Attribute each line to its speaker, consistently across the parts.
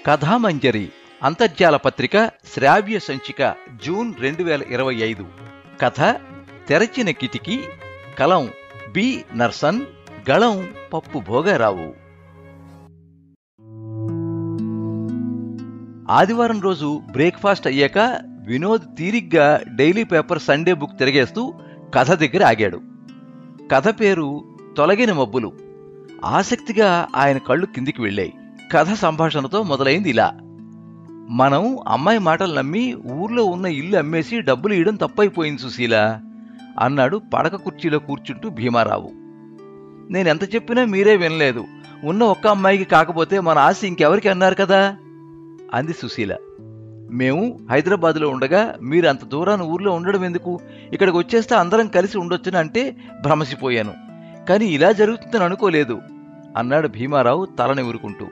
Speaker 1: కథామంజరి అంతర్జాల పత్రిక శ్రావ్య సంచిక జూన్ 2025. కథ తెరచిన కిటికీ. కలం బి నర్సన్. గళం పప్పు భోగారావు. ఆదివారం రోజు బ్రేక్ఫాస్ట్ అయ్యాక వినోద్ తీరిగ్గా డైలీ పేపర్ సండే బుక్ తిరగేస్తూ కథ దగ్గర ఆగాడు. కథ పేరు తొలగిన మబ్బులు. ఆసక్తిగా ఆయన కళ్ళు కిందికి వెళ్ళాయి. కథ సంభాషణతో మొదలైంది ఇలా: మనం అమ్మాయి మాటలు నమ్మి ఊర్లో ఉన్న ఇల్లు అమ్మేసి డబ్బులు ఇవ్వడం తప్పైపోయింది సుశీల అన్నాడు పడక కుర్చీలో కూర్చుంటూ భీమారావు. నేనెంత చెప్పినా మీరే వినలేదు. ఉన్న ఒక్క అమ్మాయికి కాకపోతే మన ఆశ ఇంకెవరికి అన్నారు కదా అంది సుశీల. మేము హైదరాబాద్లో ఉండగా మీరు అంత దూరాన్ని ఊర్లో ఉండడం ఎందుకు? ఇక్కడికి వచ్చేస్తే అందరం కలిసి ఉండొచ్చని అంటే భ్రమసిపోయాను. కానీ ఇలా జరుగుతుందని అనుకోలేదు అన్నాడు భీమారావు తలని ఊరుకుంటూ.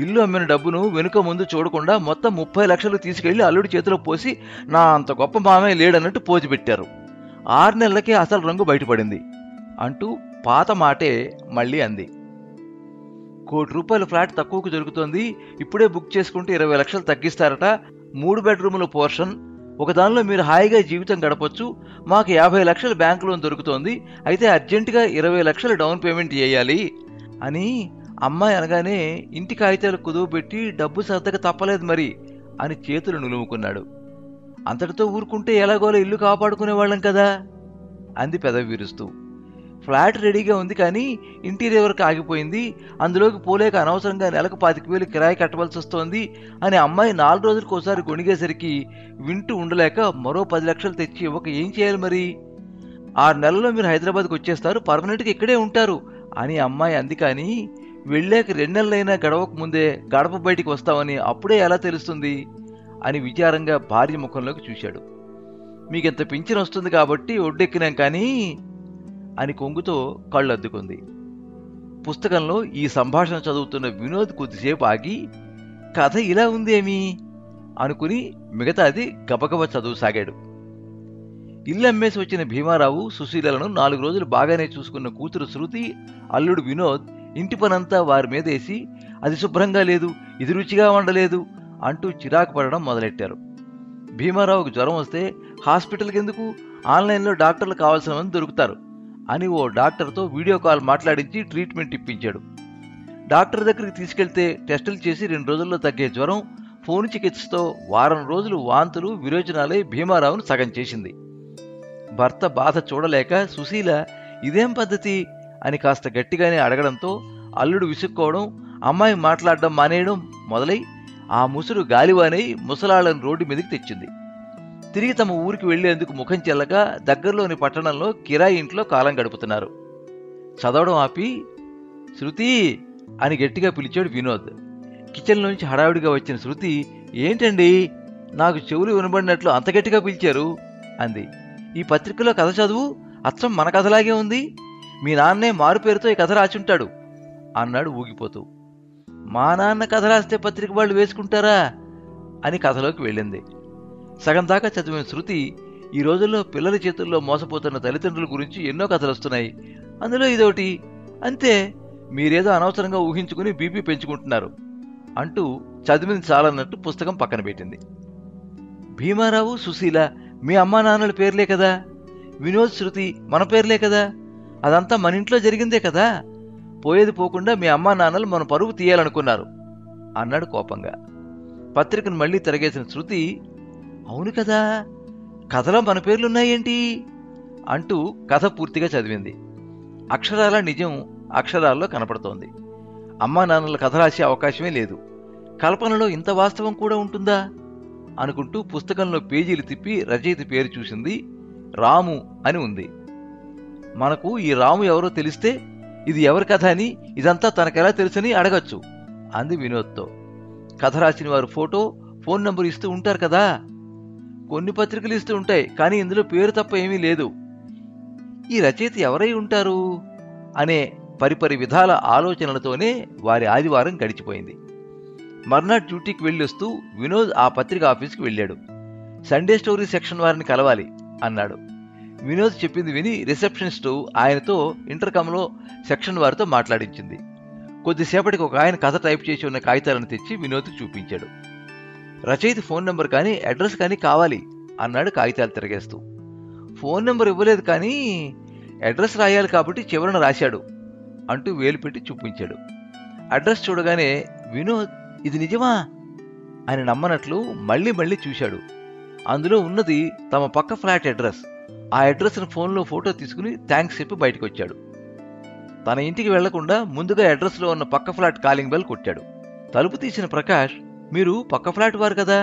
Speaker 1: ఇల్లు అమ్మిన డబ్బును వెనుక ముందు చూడకుండా మొత్తం 30 లక్షలు తీసుకెళ్లి అల్లుడి చేతిలో పోసి నా అంత గొప్ప మామయ్య లేడన్నట్టు పోజు పెట్టారు. 6 నెలలకే అసలు రంగు బయటపడింది అంటూ పాత మాటే మళ్ళీ అంది. ₹1 కోటి ఫ్లాట్ తక్కువకు దొరుకుతోంది. ఇప్పుడే బుక్ చేసుకుంటే 20 లక్షలు తగ్గిస్తారట. 3 బెడ్రూముల పోర్షన్. ఒకదానిలో మీరు హాయిగా జీవితం గడపొచ్చు. మాకు 50 లక్షల బ్యాంకు లోన్ దొరుకుతోంది. అయితే అర్జెంటుగా 20 లక్షలు డౌన్ పేమెంట్ చేయాలి అని అమ్మాయి అనగానే ఇంటి కాగితాలు కుదువబెట్టి డబ్బు సర్దక తప్పలేదు మరి అని చేతులు నులుముకున్నాడు. అంతటితో ఊరుకుంటే ఎలాగోలా ఇల్లు కాపాడుకునేవాళ్ళం కదా అంది పెదవి విరుస్తూ. ఫ్లాట్ రెడీగా ఉంది కానీ ఇంటీరియర్ ఆగిపోయింది. అందులోకి పోలేక అనవసరంగా నెలకు 25,000 కిరాయి కట్టవలసి వస్తోంది అని అమ్మాయి 4 రోజులకు ఒకసారి గొణిగేసరికి వింటూ ఉండలేక మరో 10 లక్షలు తెచ్చి ఇవ్వక ఏం చేయాలి మరి? 6 నెలల్లో మీరు హైదరాబాద్కి వచ్చేస్తారు, పర్మనెంట్గా ఇక్కడే ఉంటారు అని అమ్మాయి అంది. కానీ వెళ్ళాక 2 నెలలైనా గడవక ముందే గడప బయటికి వస్తామని అప్పుడే ఎలా తెలుస్తుంది అని విచారంగా భార్య ముఖంలోకి చూశాడు. మీకెంత పింఛన్ వస్తుంది కాబట్టి ఒడ్డెక్కినాం కానీ అని కొంగుతో కళ్ళు అద్దుకుంది. పుస్తకంలో ఈ సంభాషణ చదువుతున్న వినోద్ కొద్దిసేపు ఆగి కథ ఇలా ఉందేమీ అనుకుని మిగతాది గబగబ చదువుసాగాడు. ఇల్లు అమ్మేసి వచ్చిన భీమారావు సుశీలను 4 రోజులు బాగానే చూసుకున్న కూతురు శృతి, అల్లుడు వినోద్ ఇంటి పనంతా వారి మీదేసి అది శుభ్రంగా లేదు, ఇది రుచిగా వండలేదు అంటూ చిరాకు పడడం మొదలెట్టారు. భీమారావుకు జ్వరం వస్తే హాస్పిటల్కి ఎందుకు, ఆన్లైన్లో డాక్టర్లు కావాల్సిన మంది దొరుకుతారు అని ఓ డాక్టర్తో వీడియో కాల్ మాట్లాడించి ట్రీట్మెంట్ ఇప్పించాడు. డాక్టర్ దగ్గరికి తీసుకెళ్తే టెస్టులు చేసి 2 రోజుల్లో తగ్గే జ్వరం ఫోన్ చికిత్సతో వారం రోజులు వాంతులు విరోచనాలై భీమారావును సగం చేసింది. భర్త బాధ చూడలేక సుశీల ఇదేం పద్ధతి అని కాస్త గట్టిగానే అడగడంతో అల్లుడు విసుక్కోవడం, అమ్మాయి మాట్లాడడం మానేయడం మొదలై ఆ ముసురు గాలివానై ముసలాళ్లను రోడ్డు మీదకి తెచ్చింది. తిరిగి తమ ఊరికి వెళ్లేందుకు ముఖం చెల్లగా దగ్గరలోని పట్టణంలో కిరాయి ఇంట్లో కాలం గడుపుతున్నారు. చదవడం ఆపి శృతి అని గట్టిగా పిలిచాడు వినోద్. కిచెన్లోంచి హడావిడిగా వచ్చిన శృతి, ఏంటండి నాకు చెవులు వినబడినట్లు అంత గట్టిగా పిలిచారు అంది. ఈ పత్రికలో కథ చదువు, అచ్చం మన కథలాగే ఉంది. మీ నాన్నే మారు పేరుతో ఈ కథ రాచుంటాడు అన్నాడు ఊగిపోతూ. మా నాన్న కథ రాస్తే పత్రిక వాళ్ళు వేసుకుంటారా అని కథలోకి వెళ్ళింది. సగం దాకా చదివిన శృతి, ఈ రోజుల్లో పిల్లల చేతుల్లో మోసపోతున్న తల్లిదండ్రుల గురించి ఎన్నో కథలు వస్తున్నాయి, అందులో ఇదోటి, అంతే, మీరేదో అనవసరంగా ఊహించుకుని బీపీ పెంచుకుంటున్నారు అంటూ చదివింది చాలన్నట్టు పుస్తకం పక్కన పెట్టింది. భీమారావు, సుశీల మీ అమ్మా నాన్నల పేర్లే కదా, వినోద్, శృతి మన పేర్లే కదా, అదంతా మన ఇంట్లో జరిగిందే కదా, పోయేది పోకుండా మీ అమ్మా నాన్నలు మన పరువు తీయాలనుకున్నారు అన్నాడు కోపంగా. పత్రికను మళ్లీ తిరగేసిన శృతి, అవును కదా, కథలో మన పేర్లున్నాయేంటి అంటూ కథ పూర్తిగా చదివింది. అక్షరాల నిజం అక్షరాల్లో కనపడుతోంది. అమ్మా నాన్నల కథ రాసే అవకాశమే లేదు. కల్పనలో ఇంత వాస్తవం కూడా ఉంటుందా అనుకుంటూ పుస్తకంలో పేజీలు తిప్పి రచయిత పేరు చూసింది. రాము అని ఉంది. మనకు ఈ రాము ఎవరో తెలిస్తే ఇది ఎవరి కథ అని, ఇదంతా తనకెలా తెలుసని అడగచ్చు అంది వినోద్తో. కథ రాసిన వారు ఫోటో, ఫోన్ నంబర్ ఇస్తూ ఉంటారు కదా. కొన్ని పత్రికలు ఇస్తూ ఉంటాయి, కానీ ఇందులో పేరు తప్ప ఏమీ లేదు. ఈ రచయిత ఎవరై ఉంటారు అనే పరిపరి విధాల ఆలోచనలతోనే వారి ఆదివారం గడిచిపోయింది. మర్నాడు డ్యూటీకి వెళ్ళొస్తూ వినోద్ ఆ పత్రిక ఆఫీస్కి వెళ్ళాడు. సండే స్టోరీ సెక్షన్ వారిని కలవాలి అన్నాడు. వినోద్ చెప్పింది విని రిసెప్షనిస్టు ఆయనతో ఇంటర్కామ్లో సెక్షన్ వారితో మాట్లాడించింది. కొద్దిసేపటికి ఒక ఆయన కథ టైప్ చేసి ఉన్న కాగితాలను తెచ్చి వినోద్కి చూపించాడు. రచయిత ఫోన్ నెంబర్ కానీ అడ్రస్ కానీ కావాలి అన్నాడు కాగితాలు తిరగేస్తూ. ఫోన్ నెంబర్ ఇవ్వలేదు కానీ అడ్రస్ రాయాలి కాబట్టి చివరన రాశాడు అంటూ వేలు పెట్టి చూపించాడు. అడ్రస్ చూడగానే వినోద్ ఇది నిజమా అని నమ్మనట్లు మళ్ళీ మళ్ళీ చూశాడు. అందులో ఉన్నది తమ పక్క ఫ్లాట్ అడ్రస్. ఆ అడ్రస్ను ఫోన్లో ఫోటో తీసుకుని థ్యాంక్స్ చెప్పి బయటకు వచ్చాడు. తన ఇంటికి వెళ్లకుండా ముందుగా అడ్రస్లో ఉన్న పక్క ఫ్లాట్ కాలింగ్ బెల్ కొట్టాడు. తలుపు తీసిన ప్రకాష్, మీరు పక్క ఫ్లాట్ వారు కదా,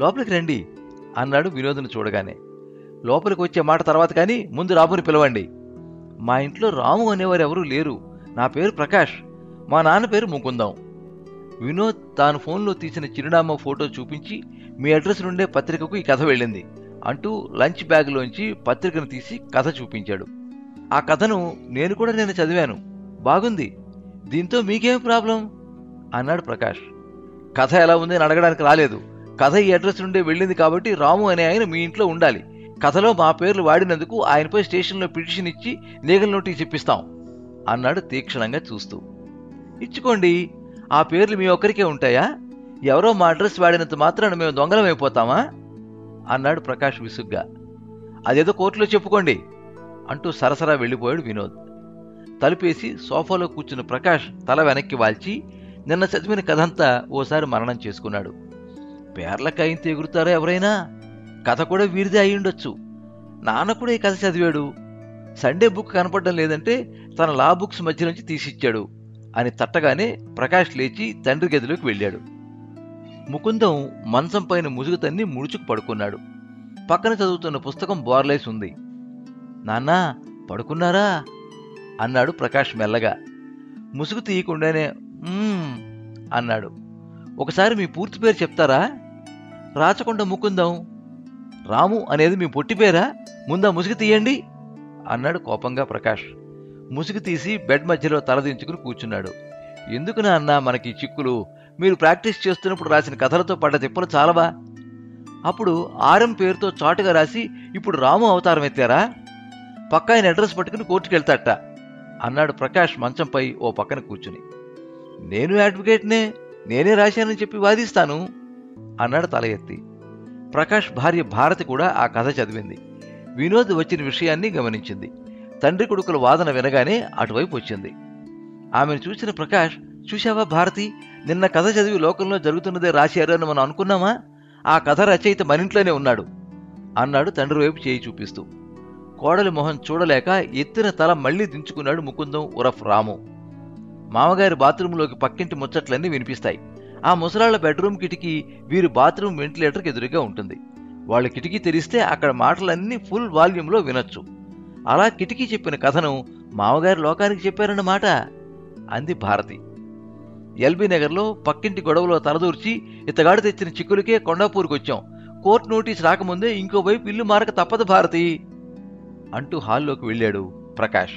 Speaker 1: లోపలికి రండి అన్నాడు వినోద్ను చూడగానే. లోపలికి వచ్చే మాట తర్వాత కానీ ముందు రాముని పిలవండి. మా ఇంట్లో రాము అనేవారు ఎవరూ లేరు. నా పేరు ప్రకాష్, మా నాన్న పేరు ముకుందం. వినోద్ తాను ఫోన్లో తీసిన చిరునామా ఫోటో చూపించి, మీ అడ్రస్ నుండే పత్రికకు ఈ కథ వెళ్ళింది అంటూ లంచ్ బ్యాగ్లోంచి పత్రికను తీసి కథ చూపించాడు. ఆ కథను నేను కూడా నిన్న చదివాను, బాగుంది, దీంతో మీకేం ప్రాబ్లం అన్నాడు ప్రకాష్. కథ ఎలా ఉంది అని అడగడానికి రాలేదు. కథ ఈ అడ్రస్ నుండే వెళ్ళింది కాబట్టి రాము అనే ఆయన మీ ఇంట్లో ఉండాలి. కథలో మా పేర్లు వాడినందుకు ఆయనపై స్టేషన్లో పిటిషన్ ఇచ్చి లీగల్ నోటీస్ ఇప్పిస్తాం అన్నాడు తీక్షణంగా చూస్తూ. ఇచ్చుకోండి, ఆ పేర్లు మీ ఒక్కరికే ఉంటాయా? ఎవరో మా అడ్రస్ వాడినంత మాత్రాన మేము దొంగలమైపోతామా అన్నాడు ప్రకాష్ విసుగ్గా. అదేదో కోర్టులో చెప్పుకోండి అంటూ సరసరా వెళ్ళిపోయాడు వినోద్. తలుపేసి సోఫాలో కూర్చున్న ప్రకాష్ తల వెనక్కి వాల్చి నిన్న చదివిన కథంతా ఓసారి మననం చేసుకున్నాడు. పేర్లకాయంత ఎగురుతారా ఎవరైనా? కథ కూడా వీరిదే అయి ఉండొచ్చు. నాన్న కూడా ఈ కథ చదివాడు. సండే బుక్ కనపడడం లేదంటే తన లా బుక్స్ మధ్య నుంచి తీసిచ్చాడు అని తట్టగానే ప్రకాష్ లేచి తండ్రి గదిలోకి వెళ్ళాడు. ముకుందం మంచం పైన ముసుగు తన్ని ముడుచుకు పడుకున్నాడు. పక్కన చదువుతున్న పుస్తకం బోర్లేసి ఉంది. నాన్నా పడుకున్నారా అన్నాడు ప్రకాష్ మెల్లగా. ముసుగు తీయకుండానే అన్నాడు. ఒకసారి మీ పూర్తి పేరు చెప్తారా? రాచకొండ ముకుందం. రాము అనేది మీ పొట్టి పేరా? ముందా ముసుగు తీయండి అన్నాడు కోపంగా ప్రకాష్. ముసుగు తీసి బెడ్ మధ్యలో తలదించుకుని కూర్చున్నాడు. ఎందుకు నాన్న మనకి చిక్కులు? మీరు ప్రాక్టీస్ చేస్తున్నప్పుడు రాసిన కథలతో పడ్డ తిప్పలు చాలవా? అప్పుడు ఆర్ఎం పేరుతో చాటుగా రాసి ఇప్పుడు రాము అవతారం ఎత్తారా? పక్క ఆయన అడ్రస్ పట్టుకుని కోర్టుకెళ్తాట అన్నాడు ప్రకాష్ మంచంపై ఓ పక్కన కూర్చుని. నేను అడ్వకేట్నే, నేనే రాశానని చెప్పి వాదిస్తాను అన్నాడు తల ఎత్తి. ప్రకాష్ భార్య భారతి కూడా ఆ కథ చదివింది. వినోద్ వచ్చిన విషయాన్ని గమనించింది. తండ్రి కొడుకుల వాదన వినగానే అటువైపు వచ్చింది. ఆమెను చూసిన ప్రకాష్, చూశావా భారతి, నిన్న కథ చదివి లోకంలో జరుగుతున్నదే రాశారు అని మనం అనుకున్నామా? ఆ కథ రచయిత మనింట్లోనే ఉన్నాడు అన్నాడు తండ్రి వైపు చేయి చూపిస్తూ. కోడలి మొహం చూడలేక ఎత్తిన తల మళ్లీ దించుకున్నాడు ముకుందం ఉరఫ్ రాము. మామగారి బాత్రూంలోకి పక్కింటి ముచ్చట్లన్నీ వినిపిస్తాయి. ఆ ముసలాళ్ల బెడ్రూమ్ కిటికీ వీరి బాత్రూమ్ వెంటిలేటర్కి ఎదురుగా ఉంటుంది. వాళ్ళ కిటికీ తెరిస్తే అక్కడ మాటలన్నీ ఫుల్ వాల్యూమ్లో వినొచ్చు. అలా కిటికీ చెప్పిన కథను మామగారి లోకానికి చెప్పారన్నమాట అంది భారతి. ఎల్బీ నగర్లో పక్కింటి గొడవలో తలదూర్చి ఇతగాడు తెచ్చిన చిక్కులకే కొండాపూర్కొచ్చాం. కోర్టు నోటీస్ రాకముందే ఇంకోవైపు ఇల్లు మారక తప్పదు భారతి అంటూ హాల్లోకి వెళ్ళాడు ప్రకాష్.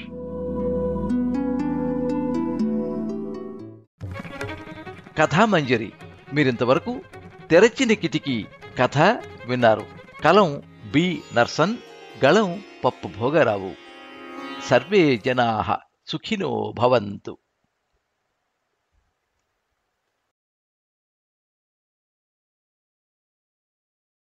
Speaker 1: కథామంజరి మీరింతవరకు తెరచిన కిటికీ కథ విన్నారు. కలం బి నర్సన్, గళం పప్పు భోగరావు. సర్వే జనాః సుఖినో భవంతు.